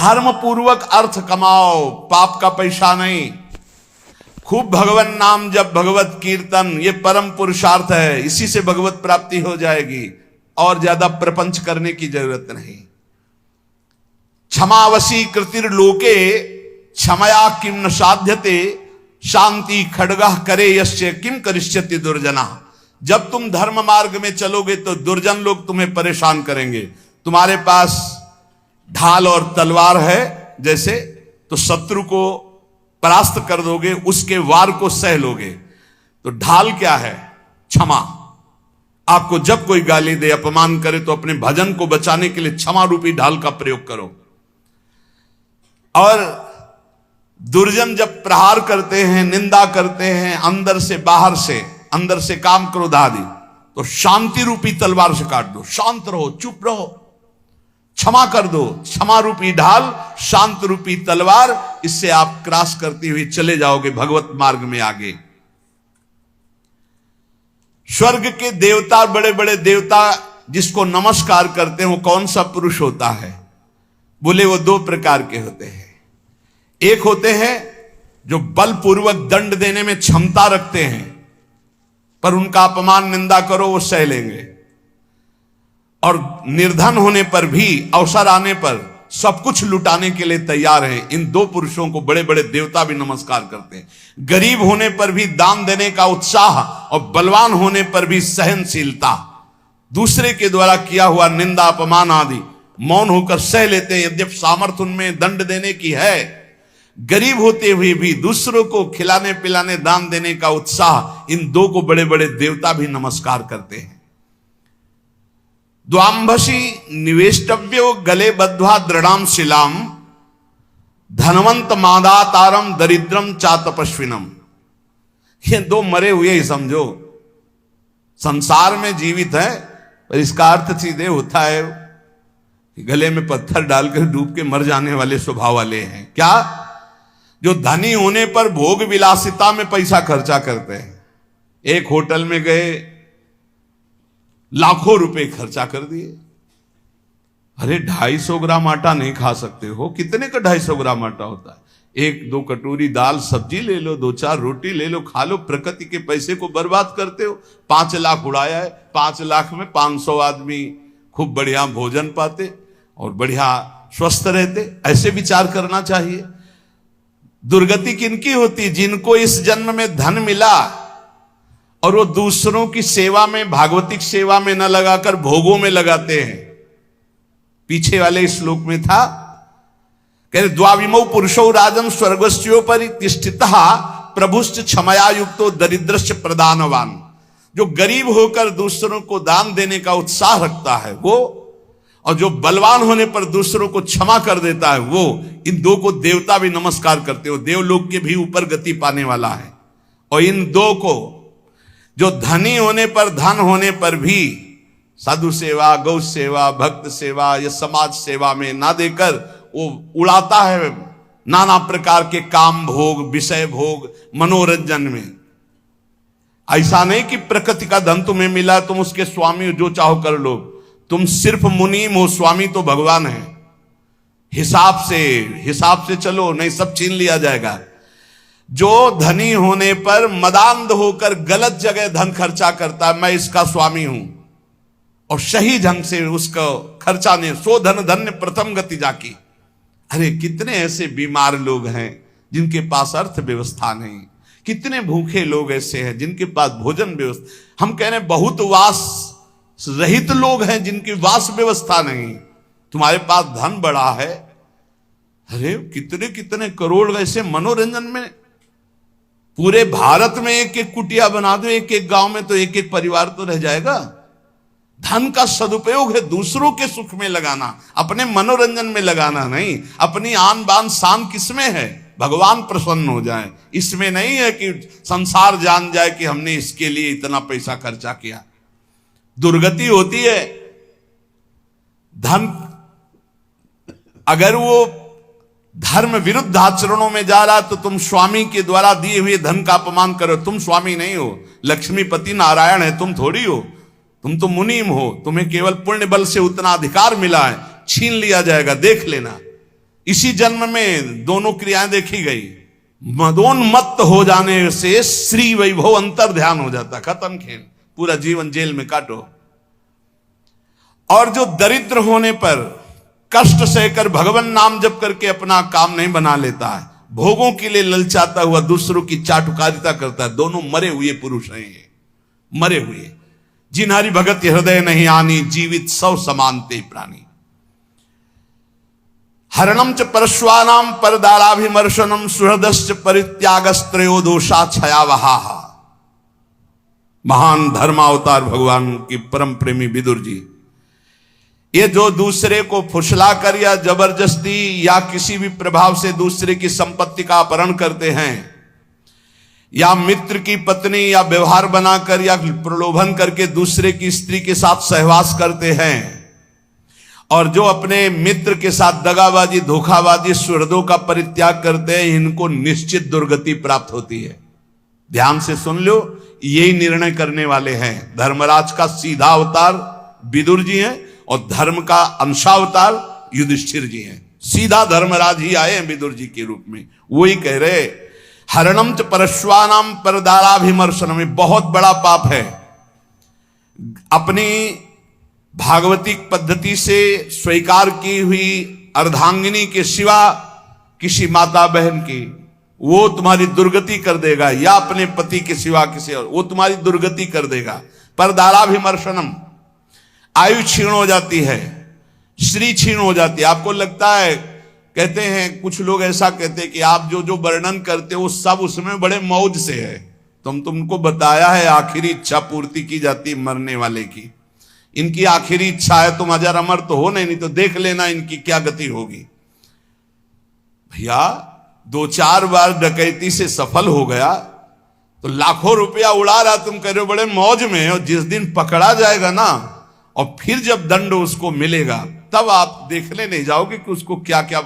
धर्म पूर्वक अर्थ कमाओ, पाप का पैसा नहीं। खूब भगवान नाम जप, भगवत कीर्तन, ये परम पुरुषार्थ है, इसी से भगवत प्राप्ति हो जाएगी। और ज्यादा प्रपंच करने की जरूरत नहीं। क्षमावशी कृतिर्लोके क्षमया किम न साध्यते, शांति खड्गः करे यस्य किम करिष्यति दुर्जना। जब तुम धर्म मार्ग में चलोगे तो दुर्जन लोग तुम्हें परेशान करेंगे। तुम्हारे पास ढाल और तलवार है जैसे, तो शत्रु को परास्त कर दोगे, उसके वार को सह लोगे। तो ढाल क्या है? क्षमा। आपको जब कोई गाली दे, अपमान करे, तो अपने भजन को बचाने के लिए क्षमा रूपी ढाल का प्रयोग करो। और दुर्जन जब प्रहार करते हैं, निंदा करते हैं, अंदर से बाहर से, अंदर से काम क्रोध आदि, तो शांति रूपी तलवार से काट दो। शांत रहो, चुप रहो, क्षमा कर दो। क्षमा रूपी ढाल, शांत रूपी तलवार, इससे आप क्रॉस करते हुए चले जाओगे भगवत मार्ग में आगे। स्वर्ग के देवता, बड़े बड़े देवता जिसको नमस्कार करते हैं, वो कौन सा पुरुष होता है? बोले वो दो प्रकार के होते हैं। एक होते हैं जो बलपूर्वक दंड देने में क्षमता रखते हैं, पर उनका अपमान निंदा करो वो सह लेंगे, और निर्धन होने पर भी, अवसर आने पर सब कुछ लुटाने के लिए तैयार हैं। इन दो पुरुषों को बड़े बड़े देवता भी नमस्कार करते हैं। गरीब होने पर भी दान देने का उत्साह, और बलवान होने पर भी सहनशीलता। दूसरे के द्वारा किया हुआ निंदा, अपमान आदि मौन होकर सह लेते हैं, यद्यपि सामर्थ्य उनमें दंड देने की है। गरीब होते हुए भी दूसरों को खिलाने पिलाने, दान देने का उत्साह, इन दो को बड़े बड़े देवता भी नमस्कार करते हैं। द्वांभसी निवेष्टव्यो गले बद्ध्वा दृढ़ाम शिलाम, धनवंत मादातारम दरिद्रम चातपस्विनम। ये दो मरे हुए ही समझो, संसार में जीवित है, पर इसका अर्थ सीधे होता है कि गले में पत्थर डालकर डूब के मर जाने वाले स्वभाव वाले हैं। क्या? जो धनी होने पर भोग विलासिता में पैसा खर्चा करते हैं। एक होटल में गए, लाखों रुपए खर्चा कर दिए। अरे 250 ग्राम आटा नहीं खा सकते हो? कितने का 250 ग्राम आटा होता है? 1-2 कटोरी दाल सब्जी ले लो, 2-4 रोटी ले लो, खा लो। प्रकृति के पैसे को बर्बाद करते हो। 5 लाख उड़ाया है, 5 लाख में 500 आदमी खूब बढ़िया भोजन पाते और बढ़िया स्वस्थ रहते। ऐसे विचार करना चाहिए। दुर्गति किनकी होती? जिनको इस जन्म में धन मिला और वो दूसरों की सेवा में, भागवतिक सेवा में न लगाकर भोगों में लगाते हैं। पीछे वाले श्लोक में था, कह द्वाविमौ पुरुषो राजन स्वर्गस्योपरि तिष्ठितः प्रभुश्च क्षमया युक्तो दरिद्रश्च प्रदानवान। जो गरीब होकर दूसरों को दान देने का उत्साह रखता है वो, और जो बलवान होने पर दूसरों को क्षमा कर देता है वो, इन दो को देवता भी नमस्कार करते हो। देवलोक के भी ऊपर गति पाने वाला है। और इन दो को, जो धनी होने पर, धन होने पर भी साधु सेवा, गौ सेवा, भक्त सेवा या समाज सेवा में ना देकर वो उड़ाता है नाना प्रकार के काम भोग, विषय भोग, मनोरंजन में। ऐसा नहीं कि प्रकृति का धन तुम्हें मिला, तुम उसके स्वामी जो चाहो कर लो। तुम सिर्फ मुनीम हो, स्वामी तो भगवान है। हिसाब से चलो, नहीं सब छीन लिया जाएगा। जो धनी होने पर मदांध होकर गलत जगह धन खर्चा करता है, मैं इसका स्वामी हूं, और सही ढंग से उसका खर्चा ने, सो धन धन्य प्रथम गति जाकी। अरे कितने ऐसे बीमार लोग हैं जिनके पास अर्थव्यवस्था नहीं। कितने भूखे लोग ऐसे हैं जिनके पास भोजन व्यवस्था, हम कह रहे हैं बहुत वास रहित लोग हैं जिनकी वास व्यवस्था नहीं। तुम्हारे पास धन बड़ा है, अरे कितने कितने करोड़ ऐसे मनोरंजन में। पूरे भारत में एक एक कुटिया बना दो, एक एक गांव में, तो एक एक परिवार तो रह जाएगा। धन का सदुपयोग है दूसरों के सुख में लगाना, अपने मनोरंजन में लगाना नहीं। अपनी आन बान शान किसमें है? भगवान प्रसन्न हो जाए, इसमें नहीं है कि संसार जान जाए कि हमने इसके लिए इतना पैसा खर्चा किया। दुर्गति होती है। धन अगर वो धर्म विरुद्ध आचरणों में जा रहा, तो तुम स्वामी के द्वारा दिए हुए धन का अपमान करो। तुम स्वामी नहीं हो, लक्ष्मीपति नारायण है, तुम थोड़ी हो। तुम तो मुनीम हो, तुम्हें केवल पुण्य बल से उतना अधिकार मिला है, छीन लिया जाएगा, देख लेना। इसी जन्म में दोनों क्रियाएं देखी गई। मदोन्मत्त हो जाने से श्री वैभव अंतर ध्यान हो जाता, खत्म खेल, पूरा जीवन जेल में काटो। और जो दरिद्र होने पर कष्ट सहकर भगवान नाम जप करके अपना काम नहीं बना लेता है, भोगों के लिए ललचाता हुआ दूसरों की चाटुकारिता करता है, दोनों मरे हुए पुरुष हैं ये, मरे हुए। जिन्हारी भगत हृदय नहीं आनी, जीवित सौ समानते प्राणी। हरणम च परश्वानाम परदाराभिमर्शनम सुहृदश्च परित्यागस्त्रयो दोषा छयावहा। महान धर्मावतार भगवान की परम प्रेमी विदुर जी, ये जो दूसरे को फुसला कर या जबरदस्ती या किसी भी प्रभाव से दूसरे की संपत्ति का अपहरण करते हैं, या मित्र की पत्नी या व्यवहार बनाकर या प्रलोभन करके दूसरे की स्त्री के साथ सहवास करते हैं, और जो अपने मित्र के साथ दगाबाजी धोखाबाजी सुहृदों का परित्याग करते हैं, इनको निश्चित दुर्गति प्राप्त होती है। ध्यान से सुन लो, यही निर्णय करने वाले हैं। धर्मराज का सीधा अवतार विदुर जी हैं और धर्म का अंशावतार युधिष्ठिर जी हैं। सीधा धर्मराज ही आए हैं विदुर जी के रूप में। वही कह रहे, हरणम च परश्वानाम परदाराभिमर्शनम, बहुत बड़ा पाप है अपनी भागवतिक पद्धति से स्वीकार की हुई अर्धांगिनी के सिवा किसी माता बहन की, वो तुम्हारी दुर्गति कर देगा, या अपने पति के सिवा किसी और, वो तुम्हारी दुर्गति कर देगा। परदाराभिमर्शनम, आयु क्षीण हो जाती है, श्री क्षीण हो जाती है। आपको लगता है, कहते हैं कुछ लोग ऐसा कहते हैं कि आप जो जो वर्णन करते हो सब उसमें बड़े मौज से है। तुमको बताया है आखिरी इच्छा पूर्ति की जाती मरने वाले की। इनकी आखिरी इच्छा है तुम अजर अमर तो हो नहीं तो देख लेना इनकी क्या गति होगी। भैया 2-4 बार डकैती से सफल हो गया तो लाखों रुपया उड़ा रहा, तुम कह रहे हो बड़े मौज में, और जिस दिन पकड़ा जाएगा ना और फिर जब दंड उसको मिलेगा तब आप देखने नहीं जाओगे कि उसको क्या क्या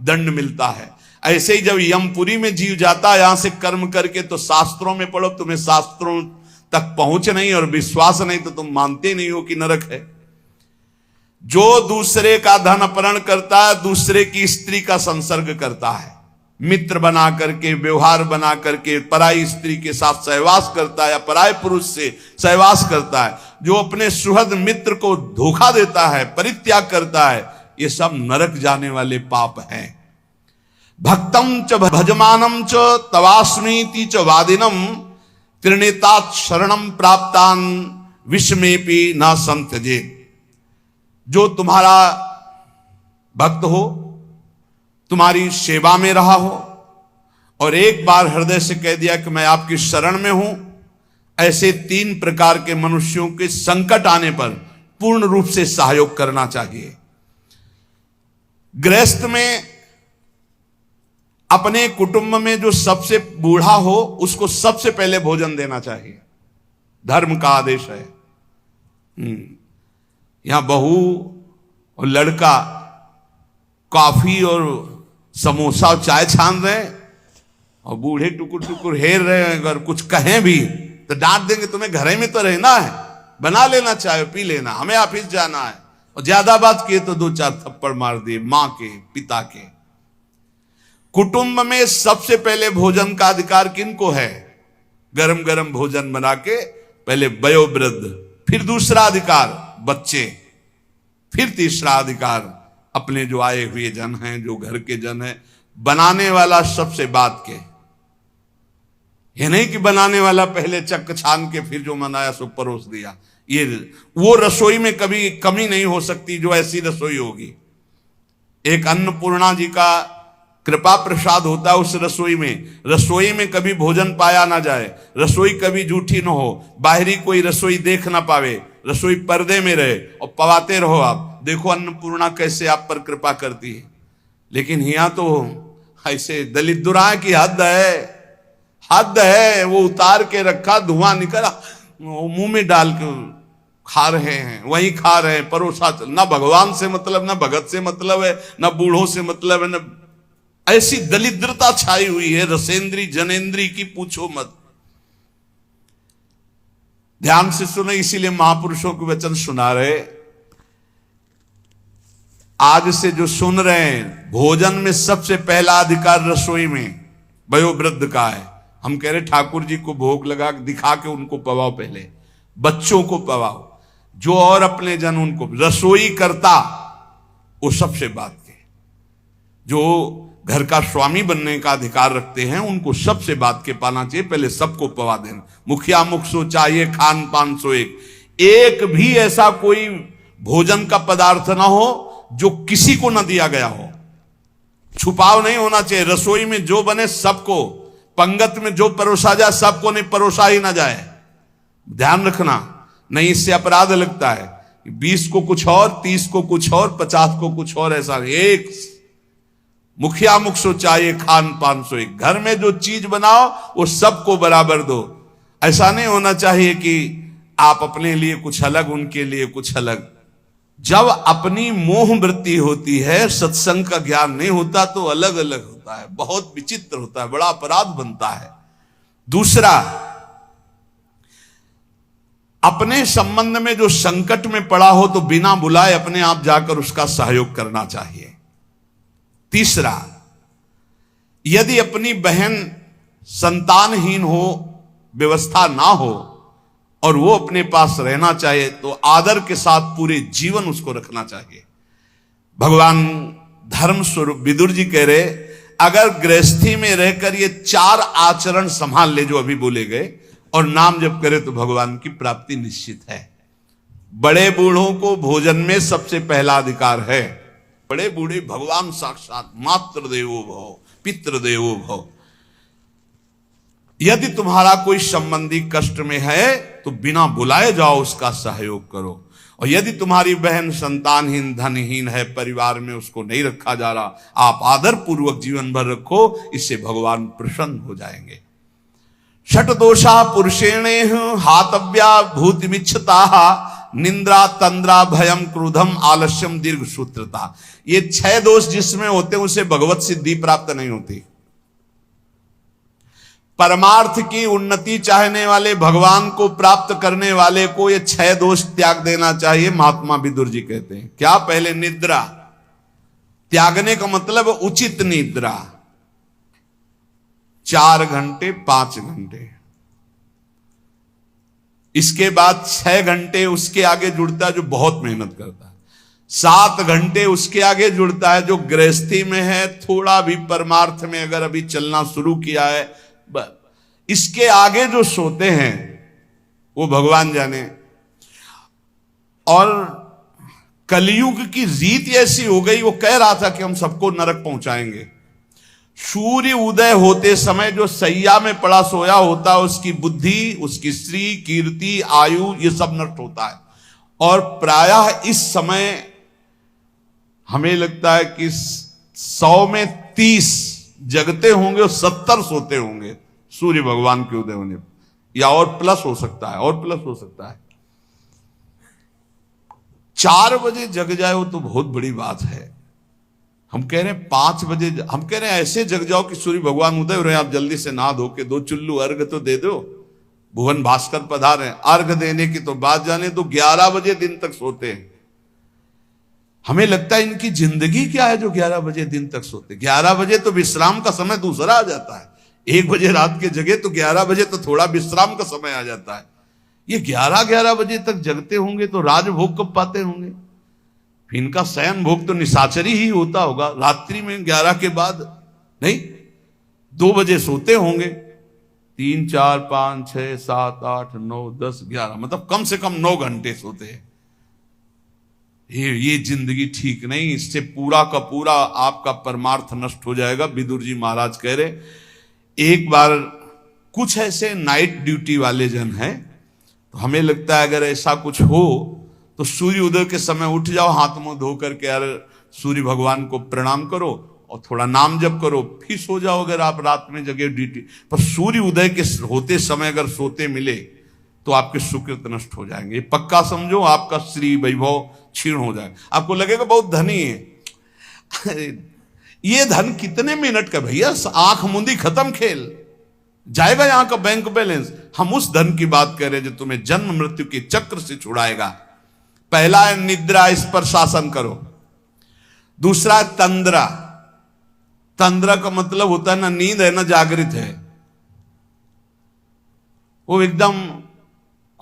दंड मिलता है। ऐसे ही जब यमपुरी में जीव जाता है यहां से कर्म करके, तो शास्त्रों में पढ़ो, तुम्हें शास्त्रों तक पहुंच नहीं और विश्वास नहीं तो तुम मानते नहीं हो कि नरक है। जो दूसरे का धन अपहरण करता है, दूसरे की स्त्री का संसर्ग करता है, मित्र बना करके व्यवहार बना करके पराई स्त्री के साथ सहवास करता है या पराय पुरुष से सहवास करता है, जो अपने सुहृद मित्र को धोखा देता है, परित्याग करता है, ये सब नरक जाने वाले पाप हैं। भक्तम च भजमानम च तवास्मीति च वादिनम त्रिनेतात शरणम प्राप्तान विस्मेपि न संत्यजे। जो तुम्हारा भक्त हो, तुम्हारी सेवा में रहा हो और एक बार हृदय से कह दिया कि मैं आपकी शरण में हूं, ऐसे 3 प्रकार के मनुष्यों के संकट आने पर पूर्ण रूप से सहयोग करना चाहिए। गृहस्थ में अपने कुटुंब में जो सबसे बूढ़ा हो उसको सबसे पहले भोजन देना चाहिए, धर्म का आदेश है। यहां बहू और लड़का कॉफी और समोसा और चाय छान रहे और बूढ़े टुकुर टुकुर हेर रहे हैं। अगर कुछ कहें भी तो डांट देंगे, तुम्हें घर में तो रहना है, बना लेना चाय पी लेना, हमें ऑफिस जाना है। और ज्यादा बात किए तो 2-4 थप्पड़ मार दिए मां के पिता के। कुटुंब में सबसे पहले भोजन का अधिकार किनको है? गरम गरम भोजन बना के पहले वयोवृद्ध, फिर दूसरा अधिकार बच्चे, फिर तीसरा अधिकार अपने जो आए हुए जन हैं, जो घर के जन हैं। बनाने वाला सबसे बात के, ये नहीं कि बनाने वाला पहले चक छान के फिर जो मनाया सो परोस दिया। ये वो रसोई में कभी कमी नहीं हो सकती जो ऐसी रसोई होगी। एक अन्नपूर्णा जी का कृपा प्रसाद होता है उस रसोई में कभी भोजन पाया ना जाए, रसोई कभी जूठी ना हो, बाहरी कोई रसोई देख ना पावे, रसोई पर्दे में रहे और पवाते रहो। आप देखो अन्नपूर्णा कैसे आप पर कृपा करती है। लेकिन यहाँ तो ऐसे दलित दुराए की हद है। वो उतार के रखा, धुआं निकला, मुंह में डाल के खा रहे हैं, वही खा रहे हैं, परोसा। ना भगवान से मतलब, ना भगत से मतलब है, ना बूढ़ों से मतलब है, ना ऐसी दलिद्रता छाई हुई है रसेंद्री जनेन्द्री की, पूछो मत। ध्यान से सुने, इसीलिए महापुरुषों के वचन सुना रहे। आज से जो सुन रहे हैं, भोजन में सबसे पहला अधिकार रसोई में वयोवृद्ध का है। हम कह रहे ठाकुर जी को भोग लगा दिखा के उनको पवाओ, पहले बच्चों को पवाओ, जो और अपने जन उनको। रसोई करता वो सबसे बात के, जो घर का स्वामी बनने का अधिकार रखते हैं उनको सबसे बात के पाना चाहिए, पहले सबको पवा देना। मुखिया मुख सो चाहिए, खान पान सो एक भी ऐसा कोई भोजन का पदार्थ ना हो जो किसी को न दिया गया हो। छुपाव नहीं होना चाहिए। रसोई में जो बने सबको, पंगत में जो परोसा जाए सबको, नहीं परोसा ही ना जाए। ध्यान रखना, नहीं इससे अपराध लगता है। 20 को कुछ और, 30 को कुछ और, 50 को कुछ और, ऐसा एक मुखिया मुख सो चाहिए, खान पान सो एक। घर में जो चीज बनाओ वो सबको बराबर दो। ऐसा नहीं होना चाहिए कि आप अपने लिए कुछ अलग, उनके लिए कुछ अलग। जब अपनी मोह वृत्ति होती है, सत्संग का ज्ञान नहीं होता तो अलग अलग होता है, बहुत विचित्र होता है, बड़ा अपराध बनता है। दूसरा, अपने संबंध में जो संकट में पड़ा हो तो बिना बुलाए अपने आप जाकर उसका सहयोग करना चाहिए। तीसरा, यदि अपनी बहन संतानहीन हो, व्यवस्था ना हो और वो अपने पास रहना चाहे तो आदर के साथ पूरे जीवन उसको रखना चाहिए। भगवान धर्म स्वरूप विदुर जी कह रहे, अगर गृहस्थी में रहकर ये 4 आचरण संभाल ले जो अभी बोले गए और नाम जप करे तो भगवान की प्राप्ति निश्चित है। बड़े बूढ़ों को भोजन में सबसे पहला अधिकार है। बड़े बूढ़े भगवान साक्षात, मातृ देवो भव, पितृ देवो भव। यदि तुम्हारा कोई संबंधी कष्ट में है तो बिना बुलाए जाओ, उसका सहयोग करो। और यदि तुम्हारी बहन संतानहीन, धनहीन है, परिवार में उसको नहीं रखा जा रहा, आप आदर पूर्वक जीवन भर रखो, इससे भगवान प्रसन्न हो जाएंगे। षट दोषा पुरुषेणे हातव्या भूतिमिच्छता, निंद्रा तंद्रा भयम क्रोधम आलस्यम दीर्घ सूत्रता। ये 6 दोष जिसमें होते हैं उसे भगवत सिद्धि प्राप्त नहीं होती। परमार्थ की उन्नति चाहने वाले, भगवान को प्राप्त करने वाले को ये 6 दोष त्याग देना चाहिए। महात्मा विदुर जी कहते हैं क्या? पहले निद्रा त्यागने का मतलब उचित निद्रा, 4 घंटे 5 घंटे। इसके बाद 6 घंटे उसके आगे जुड़ता है जो बहुत मेहनत करता है। 7 घंटे उसके आगे जुड़ता है जो गृहस्थी में है, थोड़ा भी परमार्थ में अगर अभी चलना शुरू किया है। इसके आगे जो सोते हैं वो भगवान जाने। और कलयुग की रीत ऐसी हो गई, वो कह रहा था कि हम सबको नरक पहुंचाएंगे। सूर्य उदय होते समय जो सैया में पड़ा सोया होता है, उसकी बुद्धि, उसकी श्री, कीर्ति, आयु, ये सब नष्ट होता है। और प्रायः इस समय हमें लगता है कि 100 में 30 जगते होंगे और 70 सोते होंगे सूर्य भगवान के उदय होने, या और प्लस हो सकता है, और प्लस हो सकता है। 4 बजे जग जाए वो तो बहुत बड़ी बात है। हम कह रहे हैं 5 बजे, हम कह रहे हैं ऐसे जग जाओ कि सूर्य भगवान उदय हो रहे हैं, आप जल्दी से नहा धो के 2 चुल्लू अर्घ तो दे दो। भुवन भास्कर पधारे, अर्घ देने की तो बात जाने तो 11 बजे दिन तक सोते हैं। हमें लगता है इनकी जिंदगी क्या है जो 11 बजे दिन तक सोते। 11 बजे तो विश्राम का समय दूसरा आ जाता है। 1 बजे रात के जगे तो 11 बजे तो थोड़ा विश्राम का समय आ जाता है। ये 11 बजे तक जगते होंगे तो राजभोग कब पाते होंगे? फिर इनका शयन भोग तो निशाचरी ही होता होगा। रात्रि में 11 के बाद नहीं, 2 बजे सोते होंगे। 3, 4, 5, 6, 7, 8, 9, 10, 11, मतलब कम से कम 9 घंटे सोते हैं। ये जिंदगी ठीक नहीं। इससे पूरा का पूरा आपका परमार्थ नष्ट हो जाएगा। विदुर जी महाराज कह रहे, एक बार कुछ ऐसे नाइट ड्यूटी वाले जन हैं, तो हमें लगता है अगर ऐसा कुछ हो तो सूर्य उदय के समय उठ जाओ, हाथ मुंह धो करके यार सूर्य भगवान को प्रणाम करो और थोड़ा नाम जप करो, फिर सो जाओ। अगर आप रात में जगह ड्यूटी पर सूर्य उदय के होते समय अगर सोते मिले तो आपके सुकृत नष्ट हो जाएंगे। पक्का समझो, आपका श्री वैभव क्षीण हो जाएगा। आपको लगेगा बहुत धनी है। ये धन कितने मिनट का भैया, आंख मूंदी खत्म खेल जाएगा यहां का बैंक बैलेंस। हम उस धन की बात कर रहे हैं जो तुम्हें जन्म मृत्यु के चक्र से छुड़ाएगा। पहला है निद्रा, इस पर शासन करो। दूसरा है तंद्रा। तंद्रा का मतलब होता है ना नींद है ना जागृत है, वो एकदम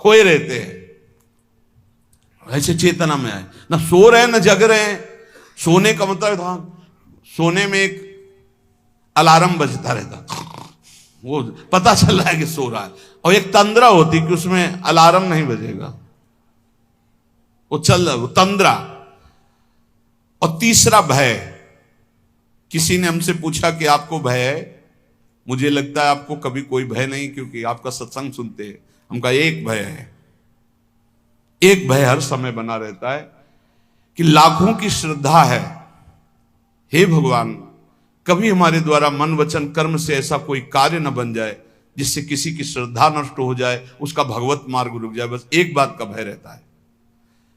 खोए रहते हैं, ऐसे चेतना में आए, ना सो रहे हैं ना जग रहे हैं। सोने का मतलब था सोने में एक अलार्म बजता रहता, वो पता चल रहा है कि सो रहा है। और एक तंद्रा होती कि उसमें अलार्म नहीं बजेगा, वो चल रहा, वो तंद्रा। और तीसरा भय। किसी ने हमसे पूछा कि आपको भय है? मुझे लगता है आपको कभी कोई भय नहीं, क्योंकि आपका सत्संग सुनते हैं। हम कहा एक भय है, एक भय हर समय बना रहता है कि लाखों की श्रद्धा है, हे भगवान कभी हमारे द्वारा मन वचन कर्म से ऐसा कोई कार्य न बन जाए जिससे किसी की श्रद्धा नष्ट हो जाए, उसका भगवत मार्ग रुक जाए। बस एक बात का भय रहता है,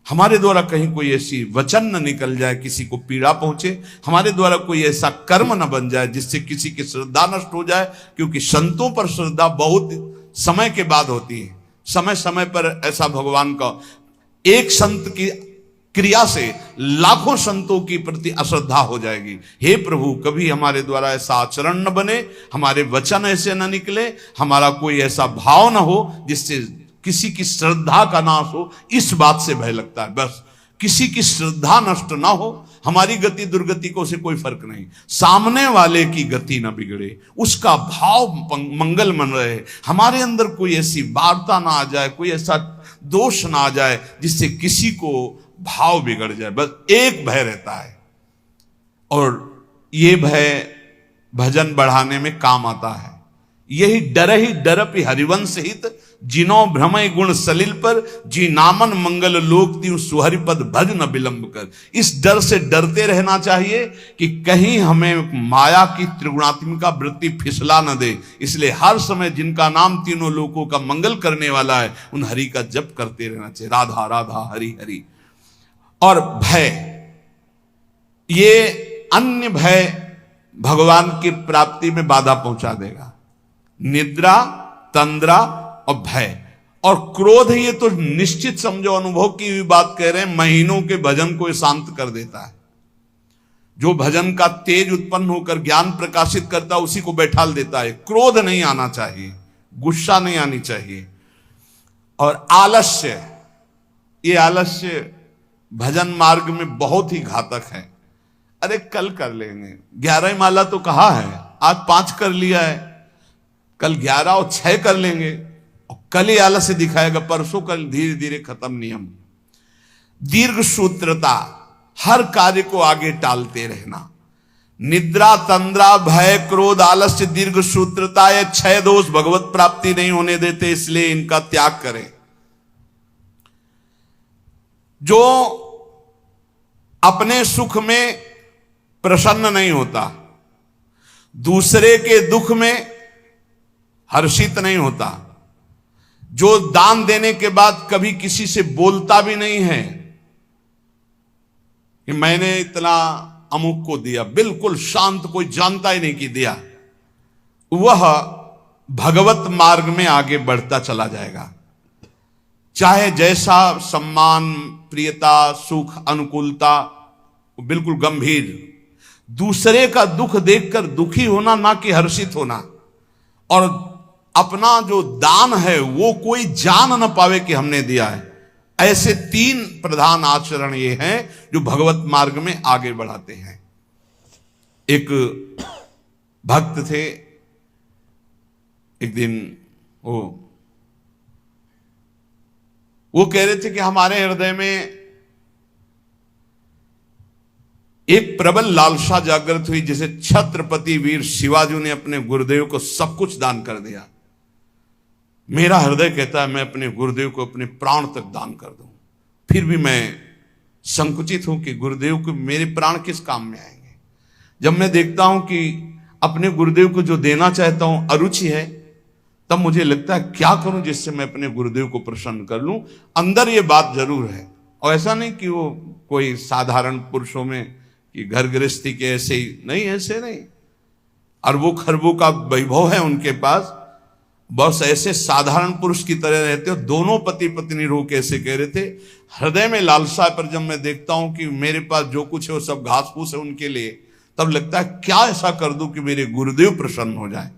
हमारे द्वारा कहीं कोई ऐसी वचन न निकल जाए किसी को पीड़ा पहुंचे, हमारे द्वारा कोई ऐसा कर्म न बन जाए जिससे किसी की श्रद्धा नष्ट हो जाए। क्योंकि संतों पर श्रद्धा बहुत समय के बाद होती है। समय समय पर ऐसा भगवान का एक संत की क्रिया से लाखों संतों की प्रति अश्रद्धा हो जाएगी। हे प्रभु कभी हमारे द्वारा ऐसा आचरण न बने, हमारे वचन ऐसे न निकले, हमारा कोई ऐसा भाव न हो जिससे किसी की श्रद्धा का नाश हो। इस बात से भय लगता है, बस किसी की श्रद्धा नष्ट ना हो, हमारी गति दुर्गति को से कोई फर्क नहीं, सामने वाले की गति ना बिगड़े, उसका भाव मंगल मन रहे, हमारे अंदर कोई ऐसी वार्ता ना आ जाए, कोई ऐसा दोष ना आ जाए जिससे किसी को भाव बिगड़ जाए। बस एक भय रहता है, और ये भय भजन बढ़ाने में काम आता है। यही डरपि हरिवंश हित, जिनो भ्रमय गुण सलिल पर, जी नामन मंगल लोक दियो सुहरिपद भज न विलंब कर। इस डर से डरते रहना चाहिए कि कहीं हमें माया की त्रिगुणात्मिका वृत्ति फिसला न दे। इसलिए हर समय जिनका नाम तीनों लोकों का मंगल करने वाला है, उन हरि का जप करते रहना चाहिए, राधा राधा हरि हरि। और भय, ये अन्य भय भगवान की प्राप्ति में बाधा पहुंचा देगा। निद्रा, तंद्रा और भय और क्रोध, ये तो निश्चित समझो, अनुभव की भी बात कह रहे हैं, महीनों के भजन को शांत कर देता है। जो भजन का तेज उत्पन्न होकर ज्ञान प्रकाशित करता है उसी को बैठाल देता है। क्रोध नहीं आना चाहिए, गुस्सा नहीं आनी चाहिए। और आलस्य, ये आलस्य भजन मार्ग में बहुत ही घातक है। अरे कल कर लेंगे, 11 माला तो कहा है, आज 5 कर लिया है, कल 11 और 6 कर लेंगे, और कल ही आलस्य दिखाएगा, परसों कल धीरे धीरे खत्म नियम। दीर्घ सूत्रता, हर कार्य को आगे टालते रहना। निद्रा, तंद्रा, भय, क्रोध, आलस्य, दीर्घ सूत्रता, ये 6 दोष भगवत प्राप्ति नहीं होने देते, इसलिए इनका त्याग करें। जो अपने सुख में प्रसन्न नहीं होता, दूसरे के दुख में हर्षित नहीं होता, जो दान देने के बाद कभी किसी से बोलता भी नहीं है कि मैंने इतना अमुक को दिया, बिल्कुल शांत, कोई जानता ही नहीं कि दिया, वह भगवत मार्ग में आगे बढ़ता चला जाएगा। चाहे जैसा सम्मान, प्रियता, सुख, अनुकूलता, बिल्कुल गंभीर। दूसरे का दुख देखकर दुखी होना, ना कि हर्षित होना। और अपना जो दान है वो कोई जान न पावे कि हमने दिया है। ऐसे 3 प्रधान आचरण ये हैं जो भगवत मार्ग में आगे बढ़ाते हैं। एक भक्त थे, एक दिन वो कह रहे थे कि हमारे हृदय में एक प्रबल लालसा जागृत हुई, जैसे छत्रपति वीर शिवाजी ने अपने गुरुदेव को सब कुछ दान कर दिया। मेरा हृदय कहता है मैं अपने गुरुदेव को अपने प्राण तक दान कर दूं, फिर भी मैं संकुचित हूं कि गुरुदेव को मेरे प्राण किस काम में आएंगे। जब मैं देखता हूं कि अपने गुरुदेव को जो देना चाहता हूं अरुचि है, तब मुझे लगता है क्या करूं जिससे मैं अपने गुरुदेव को प्रसन्न कर लूं। अंदर ये बात जरूर है, और ऐसा नहीं कि वो कोई साधारण पुरुषों में कि घर गृहस्थी के ऐसे ही नहीं, ऐसे नहीं, अरबों खरबों का वैभव है उनके पास, बस ऐसे साधारण पुरुष की तरह रहते हो। दोनों पति पत्नी रो के ऐसे कह रहे थे, हृदय में लालसा, पर जब मैं देखता हूं कि मेरे पास जो कुछ है वो सब घास फूस है उनके लिए, तब लगता है क्या ऐसा कर दूं कि मेरे गुरुदेव प्रसन्न हो जाए।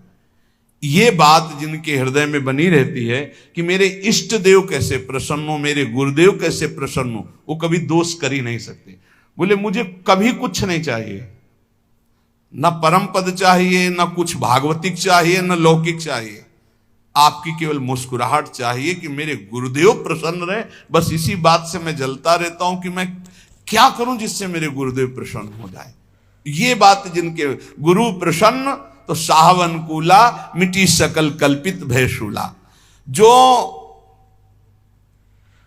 ये बात जिनके हृदय में बनी रहती है कि मेरे इष्ट देव कैसे प्रसन्न हो, मेरे गुरुदेव कैसे प्रसन्न हो, वो कभी दोष कर ही नहीं सकते। बोले मुझे कभी कुछ नहीं चाहिए, न परम पद चाहिए, न कुछ भागवतिक चाहिए, न लौकिक चाहिए, आपकी केवल मुस्कुराहट चाहिए कि मेरे गुरुदेव प्रसन्न रहे। बस इसी बात से मैं जलता रहता हूं कि मैं क्या करूं जिससे मेरे गुरुदेव प्रसन्न हो जाए। ये बात जिनके गुरु प्रसन्न तो साहवन कूला, मिटी सकल कल्पित भयशूला। जो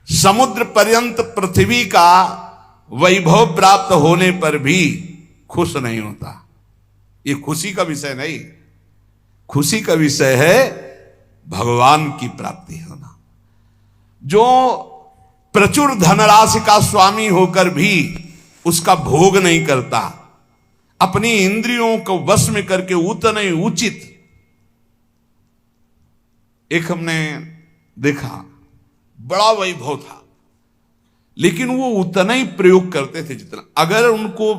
समुद्र पर्यंत पृथ्वी का वैभव प्राप्त होने पर भी खुश नहीं होता, ये खुशी का विषय नहीं। खुशी का विषय है भगवान की प्राप्ति होना। जो प्रचुर धनराशि का स्वामी होकर भी उसका भोग नहीं करता, अपनी इंद्रियों को वश में करके उतने उचित, एक हमने देखा बड़ा वैभव था लेकिन वो उतना ही प्रयोग करते थे जितना, अगर उनको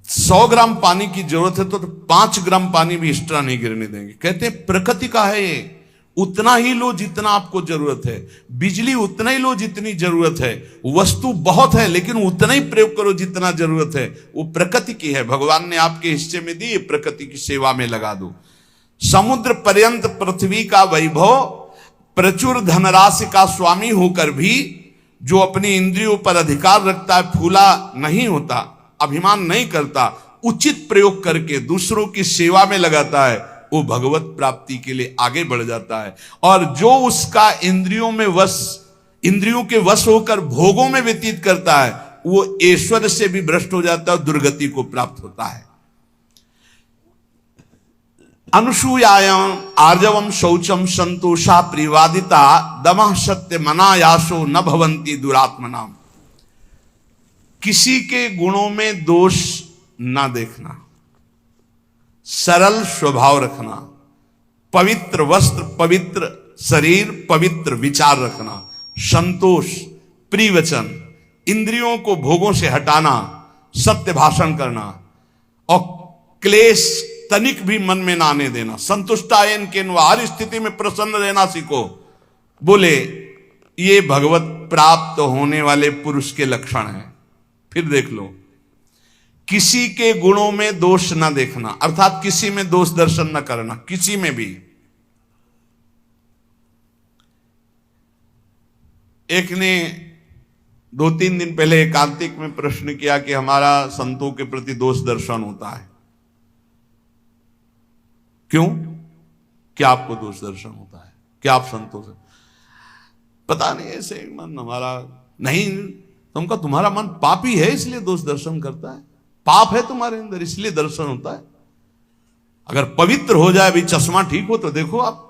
100 ग्राम पानी की जरूरत है तो 5 ग्राम पानी भी एक्स्ट्रा नहीं गिरने देंगे। कहते हैं प्रकृति का है ये, उतना ही लो जितना आपको जरूरत है, बिजली उतना ही लो जितनी जरूरत है, वस्तु बहुत है लेकिन उतना ही प्रयोग करो जितना जरूरत है, वो प्रकृति की है, भगवान ने आपके हिस्से में दी, प्रकृति की सेवा में लगा दो। समुद्र पर्यंत पृथ्वी का वैभव, प्रचुर धनराशि का स्वामी होकर भी जो अपनी इंद्रियों पर अधिकार रखता है, फूला नहीं होता, अभिमान नहीं करता, उचित प्रयोग करके दूसरों की सेवा में लगाता है, वो भगवत प्राप्ति के लिए आगे बढ़ जाता है। और जो उसका इंद्रियों में वश, इंद्रियों के वश होकर भोगों में व्यतीत करता है, वो ऐश्वर्य से भी भ्रष्ट हो जाता है और दुर्गति को प्राप्त होता है। अनुसूयायाम आर्जवम शौचम संतोषा प्रिवादिता दमः सत्य मनायासो न भवंती दुरात्मनाम। किसी के गुणों में दोष ना देखना, सरल स्वभाव रखना, पवित्र वस्त्र, पवित्र शरीर, पवित्र विचार रखना, संतोष, प्रिय वचन, इंद्रियों को भोगों से हटाना, सत्य भाषण करना और क्लेश तनिक भी मन में ना आने देना, संतुष्टायन के हर स्थिति में प्रसन्न रहना सीखो। बोले ये भगवत प्राप्त होने वाले पुरुष के लक्षण हैं। फिर देख लो, किसी के गुणों में दोष ना देखना, अर्थात किसी में दोष दर्शन न करना, किसी में भी। एक ने 2-3 दिन पहले एकांतिक में प्रश्न किया कि हमारा संतों के प्रति दोष दर्शन होता है, क्यों? क्या आपको दोष दर्शन होता है? क्या आप संतों से? पता नहीं, ऐसे मन हमारा नहीं। तुमका तुम्हारा मन पापी है इसलिए दोष दर्शन करता है, पाप है तुम्हारे अंदर इसलिए दर्शन होता है। अगर पवित्र हो जाए, भी चश्मा ठीक हो तो देखो आप।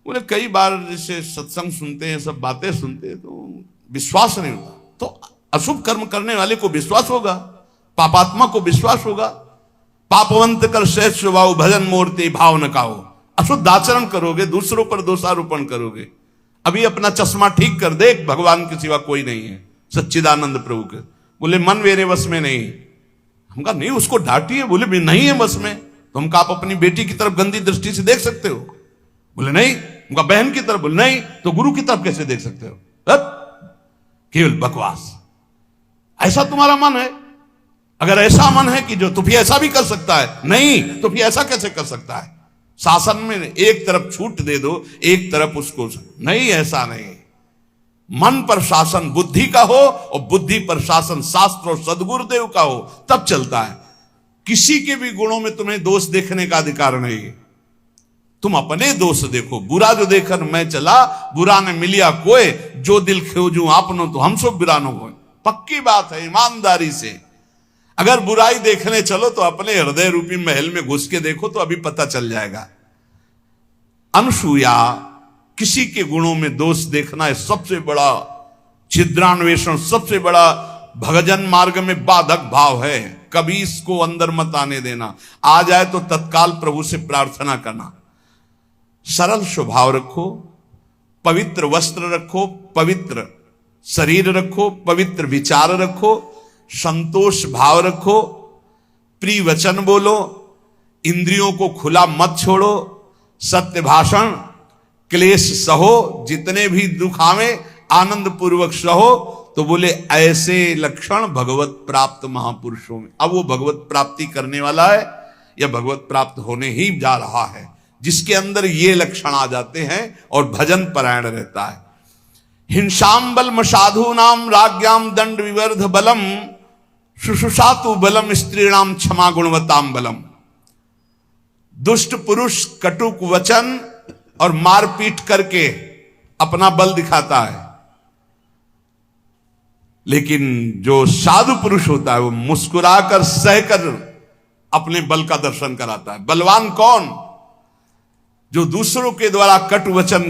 बोले कई बार जैसे सत्संग सुनते हैं, सब बातें सुनते हैं तो विश्वास नहीं होता, तो अशुभ कर्म करने वाले को विश्वास होगा, पापात्मा को विश्वास होगा। पापवंत कर श्रेष्ठ स्वभाव भजन मूर्ति भाव न काओ। अशुद्ध आचरण करोगे, दूसरों पर दोषारोपण करोगे। अभी अपना चश्मा ठीक कर देख, भगवान के सिवा कोई नहीं है, सच्चिदानंद प्रभु के। बोले मन मेरे वश में नहीं। हम कहा नहीं, उसको डांटिए। बोले भी नहीं है वश में, तो हम कहा आप अपनी बेटी की तरफ गंदी दृष्टि से देख सकते हो? बोले नहीं। उनका बहन की तरफ? बोले नहीं। तो गुरु की तरफ कैसे देख सकते हो? केवल बकवास। ऐसा तुम्हारा मन है? अगर ऐसा मन है कि जो तो फिर ऐसा भी कर सकता है, नहीं तो फिर ऐसा कैसे कर सकता है? शासन में एक तरफ छूट दे दो, एक तरफ उसको नहीं, ऐसा नहीं। मन पर शासन बुद्धि का हो और बुद्धि पर शासन शास्त्र और सदगुरुदेव का हो, तब चलता है। किसी के भी गुणों में तुम्हें दोष देखने का अधिकार नहीं। तुम अपने दोष देखो। बुरा जो देखकर मैं चला, बुरा ने मिलिया कोई, जो दिल खोजूं आपनो तो हम सब बिरानो हो। पक्की बात है, ईमानदारी से। अगर बुराई देखने चलो तो अपने हृदय रूपी महल में घुस के देखो तो अभी पता चल जाएगा। अनुसूया, किसी के गुणों में दोष देखना है सबसे बड़ा छिद्रान्वेषण, सबसे बड़ा भगजन मार्ग में बाधक भाव है, कभी इसको अंदर मत आने देना। आ जाए तो तत्काल प्रभु से प्रार्थना करना। सरल स्वभाव रखो, पवित्र वस्त्र रखो, पवित्र शरीर रखो, पवित्र विचार रखो, संतोष भाव रखो, प्रिय वचन बोलो, इंद्रियों को खुला मत छोड़ो, सत्य भाषण, क्लेश सहो, जितने भी दुख आवे आनंद पूर्वक सहो। तो बोले ऐसे लक्षण भगवत प्राप्त महापुरुषों में। अब वो भगवत प्राप्ति करने वाला है या भगवत प्राप्त होने ही जा रहा है, जिसके अंदर ये लक्षण आ जाते हैं और भजन परायण रहता है। हिंसाम बलम साधु नाम राज्ञाम दंड विवर्ध बलम शुशुषातु बलम स्त्रीणाम क्षमा गुणवताम बलम। दुष्ट पुरुष कटुक वचन और मारपीट करके अपना बल दिखाता है, लेकिन जो साधु पुरुष होता है वो मुस्कुराकर सहकर अपने बल का दर्शन कराता है। बलवान कौन? जो दूसरों के द्वारा कटु वचन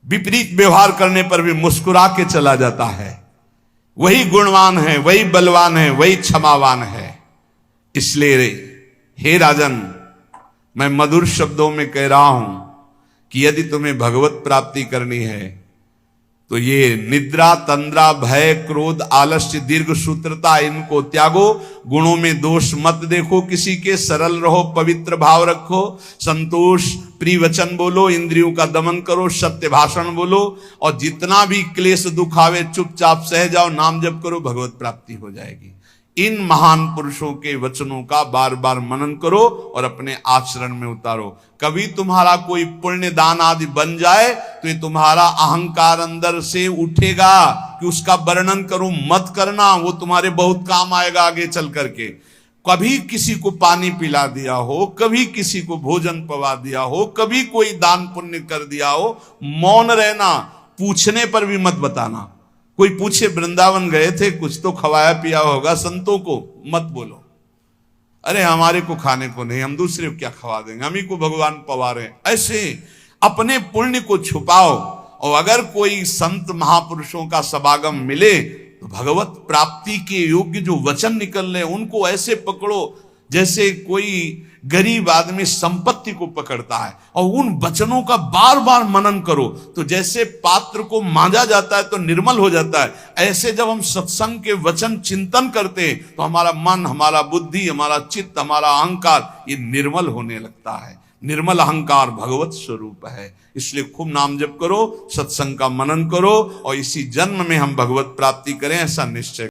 विपरीत व्यवहार करने पर भी मुस्कुरा के चला जाता है, वही गुणवान है, वही बलवान है, वही क्षमावान है। इसलिए हे राजन, मैं मधुर शब्दों में कह रहा हूं कि यदि तुम्हें भगवत प्राप्ति करनी है तो ये निद्रा, तंद्रा, भय, क्रोध, आलस्य, दीर्घ सूत्रता, इनको त्यागो। गुणों में दोष मत देखो किसी के, सरल रहो, पवित्र भाव रखो, संतोष, प्रिय वचन बोलो, इंद्रियों का दमन करो, सत्य भाषण बोलो, और जितना भी क्लेश दुख आवे चुपचाप सह जाओ, नाम जप करो, भगवत प्राप्ति हो जाएगी। इन महान पुरुषों के वचनों का बार बार मनन करो और अपने आचरण में उतारो। कभी तुम्हारा कोई पुण्य दान आदि बन जाए तो ये तुम्हारा अहंकार अंदर से उठेगा कि उसका वर्णन करूं, मत करना, वो तुम्हारे बहुत काम आएगा आगे चल करके। कभी किसी को पानी पिला दिया हो, कभी किसी को भोजन पवा दिया हो, कभी कोई दान पुण्य कर दिया हो, मौन रहना, पूछने पर भी मत बताना। कोई पूछे वृंदावन गए थे, कुछ तो खवाया पिया होगा संतों को, मत बोलो अरे हमारे को खाने को नहीं, हम दूसरे को क्या खवा देंगे, हम ही को भगवान पवा रहे हैं। ऐसे अपने पुण्य को छुपाओ। और अगर कोई संत महापुरुषों का समागम मिले तो भगवत प्राप्ति के योग्य जो वचन निकल रहे उनको ऐसे पकड़ो जैसे कोई गरीब आदमी संपत्ति को पकड़ता है, और उन वचनों का बार बार मनन करो। तो जैसे पात्र को मांजा जाता है तो निर्मल हो जाता है, ऐसे जब हम सत्संग के वचन चिंतन करते हैं तो हमारा मन, हमारा बुद्धि, हमारा चित्त, हमारा अहंकार ये निर्मल होने लगता है। निर्मल अहंकार भगवत स्वरूप है। इसलिए खूब नाम जप करो, सत्संग का मनन करो, और इसी जन्म में हम भगवत प्राप्ति करें ऐसा निश्चय